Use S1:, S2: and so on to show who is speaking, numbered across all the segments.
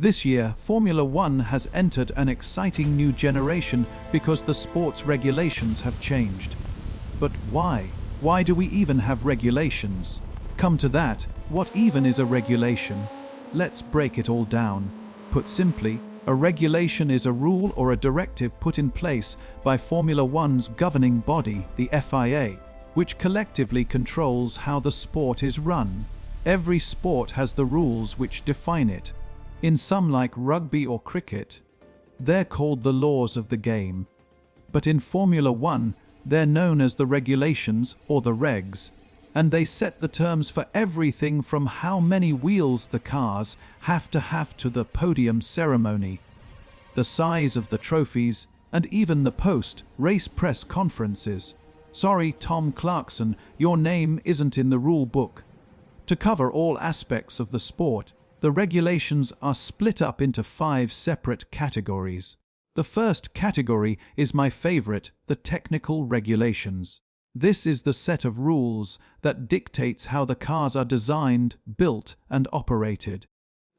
S1: This year, Formula One has entered an exciting new generation because the sport's regulations have changed. But why? Why do we even have regulations? Come to that, what even is a regulation? Let's break it all down. Put simply, a regulation is a rule or a directive put in place by Formula One's governing body, the FIA, which collectively controls how the sport is run. Every sport has the rules which define it. In some, like rugby or cricket, they're called the laws of the game. But in Formula One, they're known as the regulations or the regs, and they set the terms for everything from how many wheels the cars have to the podium ceremony, the size of the trophies, and even the post-race press conferences. Sorry, Tom Clarkson, your name isn't in the rule book. To cover all aspects of the sport, the regulations are split up into 5 separate categories. The first category is my favorite, the technical regulations. This is the set of rules that dictates how the cars are designed, built, and operated.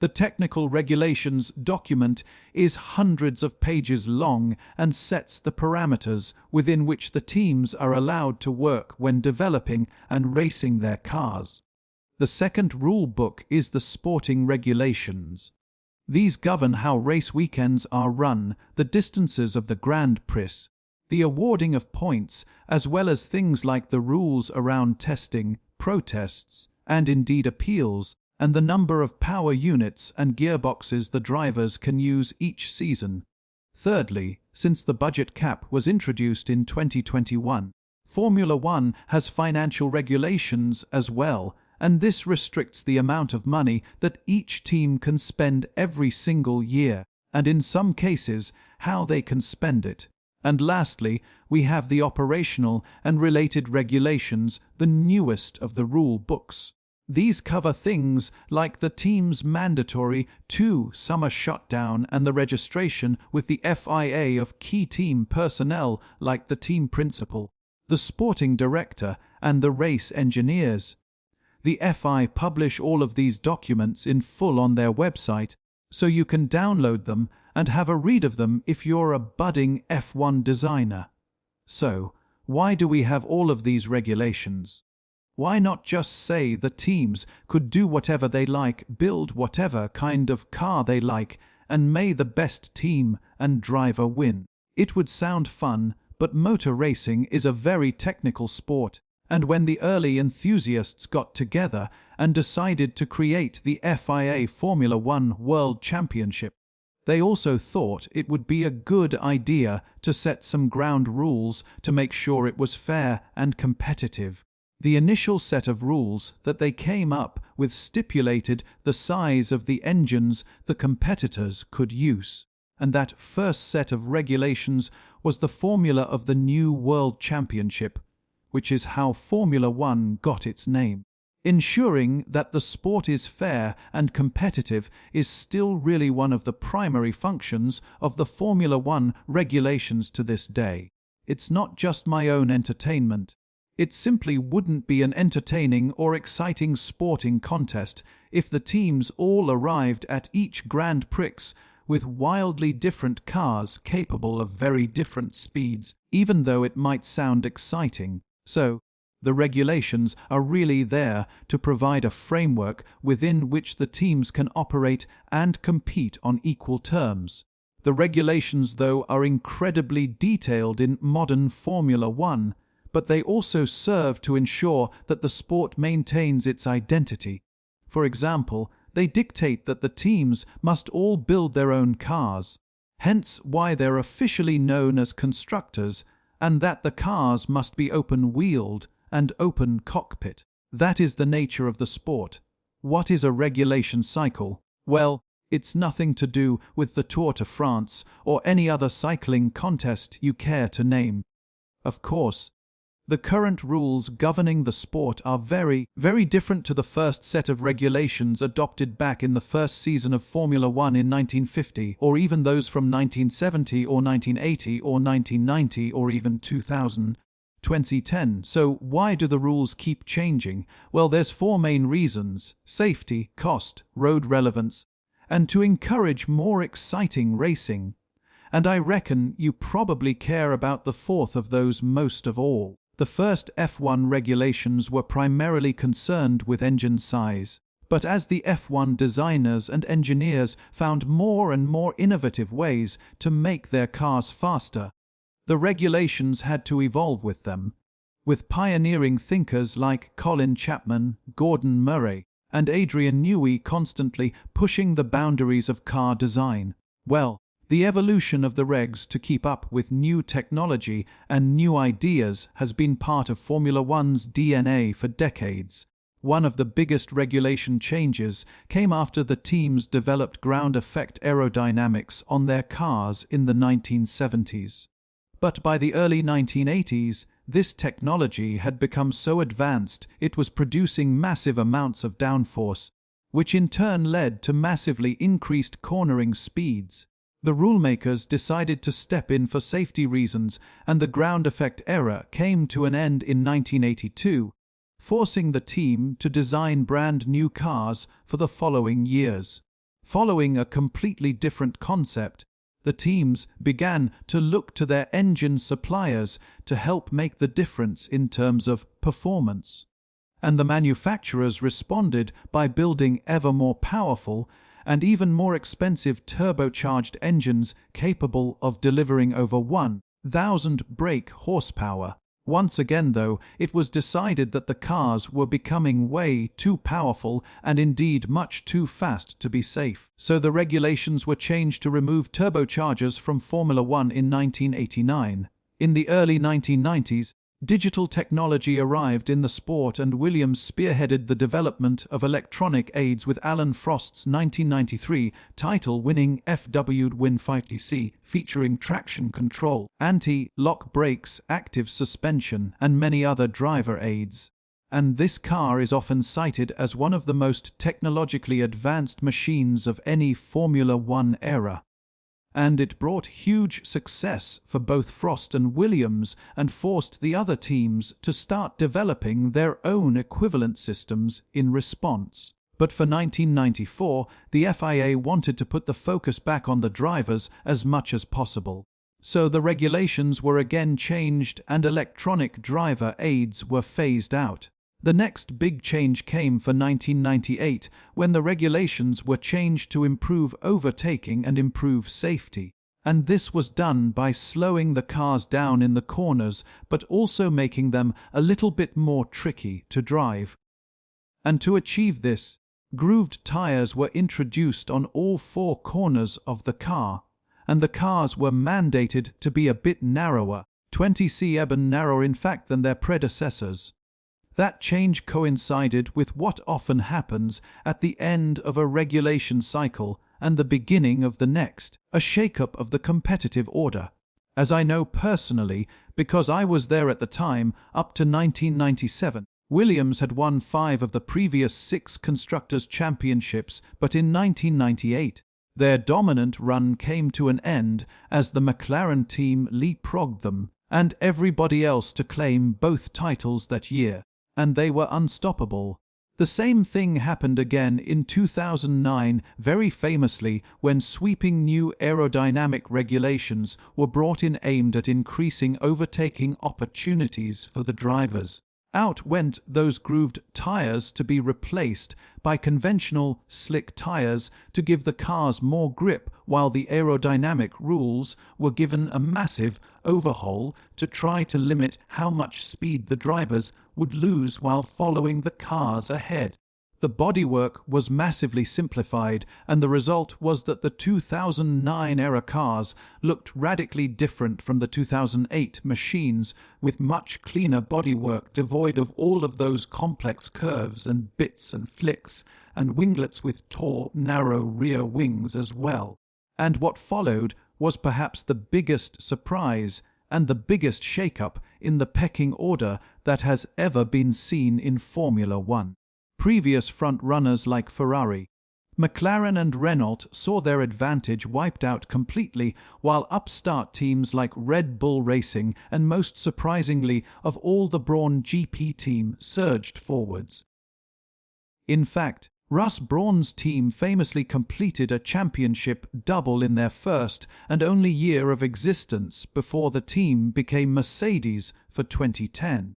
S1: The technical regulations document is hundreds of pages long and sets the parameters within which the teams are allowed to work when developing and racing their cars. The second rule book is the sporting regulations. These govern how race weekends are run, the distances of the Grand Prix, the awarding of points, as well as things like the rules around testing, protests, and indeed appeals, and the number of power units and gearboxes the drivers can use each season. Thirdly, since the budget cap was introduced in 2021, Formula One has financial regulations as well, and this restricts the amount of money that each team can spend every single year, and in some cases, how they can spend it. And lastly, we have the operational and related regulations, the newest of the rule books. These cover things like the team's mandatory 2-summer shutdown and the registration with the FIA of key team personnel like the team principal, the sporting director, and the race engineers. The FI publish all of these documents in full on their website, so you can download them and have a read of them if you're a budding F1 designer. So, why do we have all of these regulations? Why not just say the teams could do whatever they like, build whatever kind of car they like, and may the best team and driver win? It would sound fun, but motor racing is a very technical sport. And when the early enthusiasts got together and decided to create the FIA Formula One World Championship, they also thought it would be a good idea to set some ground rules to make sure it was fair and competitive. The initial set of rules that they came up with stipulated the size of the engines the competitors could use. And that first set of regulations was the formula of the new World Championship, which is how Formula One got its name. Ensuring that the sport is fair and competitive is still really one of the primary functions of the Formula One regulations to this day. It's not just my own entertainment. It simply wouldn't be an entertaining or exciting sporting contest if the teams all arrived at each Grand Prix with wildly different cars capable of very different speeds, even though it might sound exciting. So, the regulations are really there to provide a framework within which the teams can operate and compete on equal terms. The regulations, though, are incredibly detailed in modern Formula One, but they also serve to ensure that the sport maintains its identity. For example, they dictate that the teams must all build their own cars, hence why they're officially known as constructors, and that the cars must be open-wheeled and open cockpit. That is the nature of the sport. What is a regulation cycle? Well, it's nothing to do with the Tour de France or any other cycling contest you care to name. Of course, the current rules governing the sport are very, very different to the first set of regulations adopted back in the first season of Formula One in 1950, or even those from 1970 or 1980 or 1990 or even 2010. So why do the rules keep changing? Well, there's 4 main reasons: safety, cost, road relevance, and to encourage more exciting racing. And I reckon you probably care about the fourth of those most of all. The first F1 regulations were primarily concerned with engine size, but as the F1 designers and engineers found more and more innovative ways to make their cars faster, the regulations had to evolve with them, with pioneering thinkers like Colin Chapman, Gordon Murray, and Adrian Newey constantly pushing the boundaries of car design. Well, the evolution of the regs to keep up with new technology and new ideas has been part of Formula One's DNA for decades. One of the biggest regulation changes came after the teams developed ground effect aerodynamics on their cars in the 1970s. But by the early 1980s, this technology had become so advanced it was producing massive amounts of downforce, which in turn led to massively increased cornering speeds. The rulemakers decided to step in for safety reasons, and the ground effect era came to an end in 1982, forcing the team to design brand new cars for the following years. Following a completely different concept, the teams began to look to their engine suppliers to help make the difference in terms of performance. And the manufacturers responded by building ever more powerful and even more expensive turbocharged engines capable of delivering over 1,000 brake horsepower. Once again, though, it was decided that the cars were becoming way too powerful and indeed much too fast to be safe. So the regulations were changed to remove turbochargers from Formula One in 1989. In the early 1990s, digital technology arrived in the sport, and Williams spearheaded the development of electronic aids with Alan Frost's 1993 title-winning FW-Win50C, featuring traction control, anti-lock brakes, active suspension, and many other driver aids. And this car is often cited as one of the most technologically advanced machines of any Formula One era. And it brought huge success for both Frost and Williams and forced the other teams to start developing their own equivalent systems in response. But for 1994, the FIA wanted to put the focus back on the drivers as much as possible. So the regulations were again changed and electronic driver aids were phased out. The next big change came for 1998, when the regulations were changed to improve overtaking and improve safety. And this was done by slowing the cars down in the corners, but also making them a little bit more tricky to drive. And to achieve this, grooved tires were introduced on all four corners of the car, and the cars were mandated to be a bit narrower, 20 cm narrower in fact than their predecessors. That change coincided with what often happens at the end of a regulation cycle and the beginning of the next, a shake-up of the competitive order. As I know personally, because I was there at the time, up to 1997, Williams had won 5 of the previous 6 Constructors' Championships, but in 1998, their dominant run came to an end as the McLaren team leapfrogged them, and everybody else to claim both titles that year. And they were unstoppable. The same thing happened again in 2009, very famously, when sweeping new aerodynamic regulations were brought in aimed at increasing overtaking opportunities for the drivers. Out went those grooved tires to be replaced by conventional slick tires to give the cars more grip, while the aerodynamic rules were given a massive overhaul to try to limit how much speed the drivers would lose while following the cars ahead. The bodywork was massively simplified, and the result was that the 2009-era cars looked radically different from the 2008 machines, with much cleaner bodywork devoid of all of those complex curves and bits and flicks, and winglets with tall, narrow rear wings as well. And what followed was perhaps the biggest surprise and the biggest shake-up in the pecking order that has ever been seen in Formula One. Previous front-runners like Ferrari, McLaren and Renault saw their advantage wiped out completely, while upstart teams like Red Bull Racing and, most surprisingly of all, the Brawn GP team surged forwards. In fact, Russ Brawn's team famously completed a championship double in their first and only year of existence before the team became Mercedes for 2010.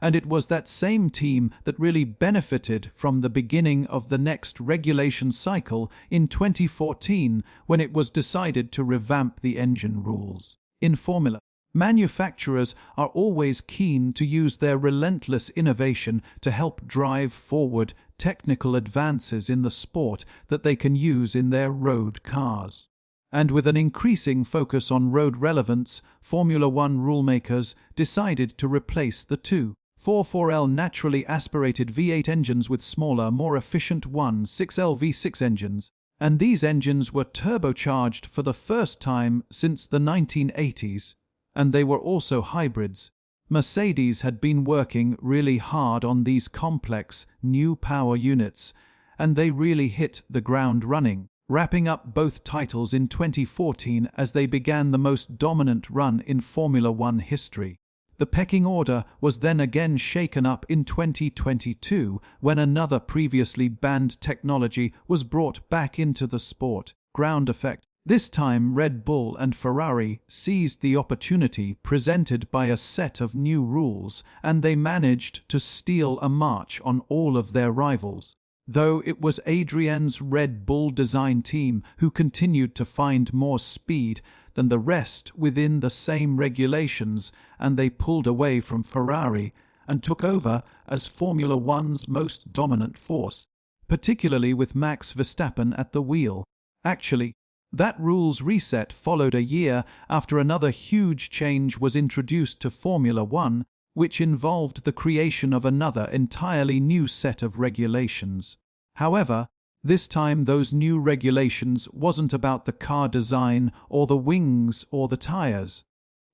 S1: And it was that same team that really benefited from the beginning of the next regulation cycle in 2014 when it was decided to revamp the engine rules. In Formula, manufacturers are always keen to use their relentless innovation to help drive forward technical advances in the sport that they can use in their road cars. And with an increasing focus on road relevance, Formula One rulemakers decided to replace the two 4.4L naturally aspirated V8 engines with smaller, more efficient 1.6L V6 engines, and these engines were turbocharged for the first time since the 1980s. And they were also hybrids. Mercedes had been working really hard on these complex, new power units, and they really hit the ground running, wrapping up both titles in 2014 as they began the most dominant run in Formula One history. The pecking order was then again shaken up in 2022 when another previously banned technology was brought back into the sport, ground effect. This time Red Bull and Ferrari seized the opportunity presented by a set of new rules, and they managed to steal a march on all of their rivals. Though it was Adrian's Red Bull design team who continued to find more speed than the rest within the same regulations, and they pulled away from Ferrari and took over as Formula One's most dominant force, particularly with Max Verstappen at the wheel. Actually, that rules reset followed a year after another huge change was introduced to Formula One, which involved the creation of another entirely new set of regulations. However, this time those new regulations wasn't about the car design or the wings or the tires.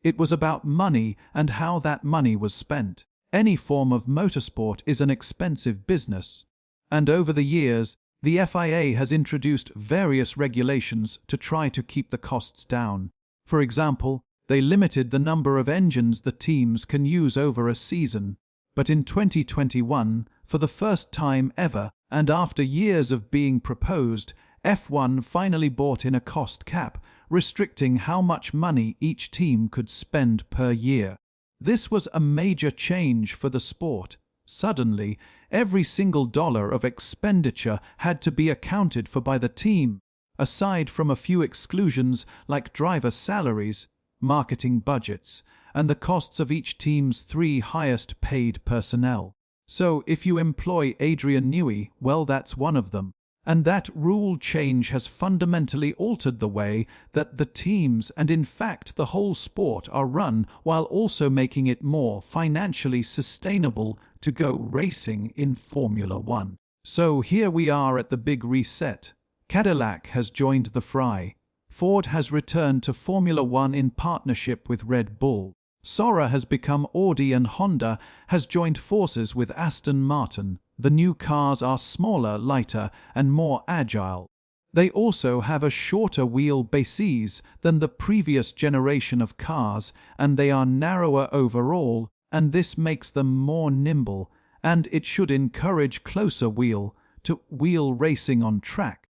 S1: It was about money and how that money was spent. Any form of motorsport is an expensive business, and over the years, the FIA has introduced various regulations to try to keep the costs down. For example, they limited the number of engines the teams can use over a season. But in 2021, for the first time ever, and after years of being proposed, F1 finally brought in a cost cap, restricting how much money each team could spend per year. This was a major change for the sport. Suddenly, every single dollar of expenditure had to be accounted for by the team, aside from a few exclusions like driver salaries, marketing budgets, and the costs of each team's 3 highest paid personnel. So if you employ Adrian Newey, well, that's one of them. And that rule change has fundamentally altered the way that the teams and in fact the whole sport are run, while also making it more financially sustainable to go racing in Formula One. So here we are at the big reset. Cadillac has joined the fray. Ford has returned to Formula One in partnership with Red Bull. Sora has become Audi, and Honda has joined forces with Aston Martin. The new cars are smaller, lighter, and more agile. They also have a shorter wheelbases than the previous generation of cars, and they are narrower overall, and this makes them more nimble, and it should encourage closer wheel-to-wheel racing on track.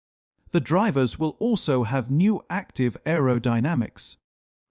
S1: The drivers will also have new active aerodynamics.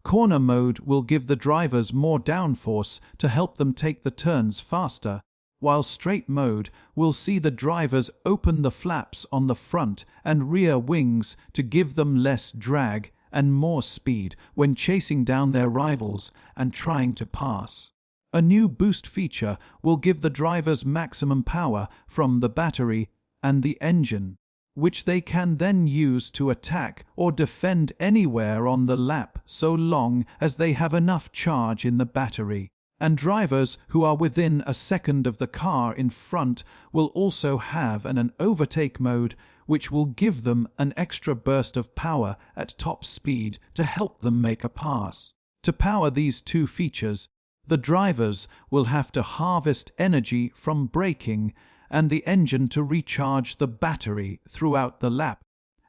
S1: Corner mode will give the drivers more downforce to help them take the turns faster, while straight mode will see the drivers open the flaps on the front and rear wings to give them less drag and more speed when chasing down their rivals and trying to pass. A new boost feature will give the drivers maximum power from the battery and the engine, which they can then use to attack or defend anywhere on the lap so long as they have enough charge in the battery. And drivers who are within a second of the car in front will also have an overtake mode, which will give them an extra burst of power at top speed to help them make a pass. To power these two features, the drivers will have to harvest energy from braking and the engine to recharge the battery throughout the lap,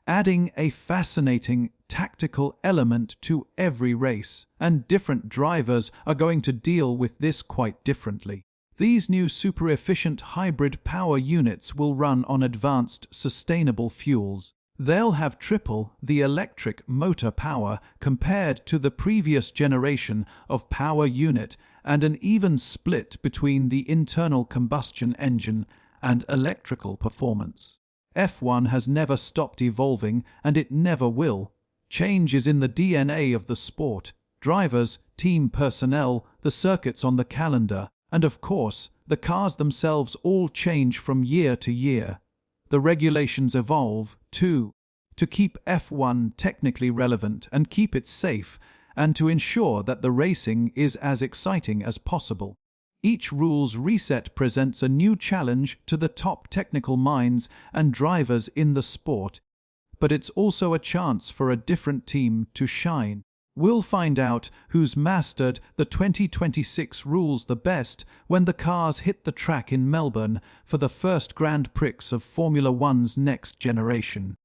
S1: adding a fascinating tactical element to every race, and different drivers are going to deal with this quite differently. These new super-efficient hybrid power units will run on advanced, sustainable fuels. They'll have triple the electric motor power compared to the previous generation of power unit and an even split between the internal combustion engine and electrical performance. F1 has never stopped evolving, and it never will. Change is in the DNA of the sport. Drivers, team personnel, the circuits on the calendar, and of course, the cars themselves all change from year to year. The regulations evolve, too, to keep F1 technically relevant and keep it safe, and to ensure that the racing is as exciting as possible. Each rules reset presents a new challenge to the top technical minds and drivers in the sport, but it's also a chance for a different team to shine. We'll find out who's mastered the 2026 rules the best when the cars hit the track in Melbourne for the first Grand Prix of Formula One's next generation.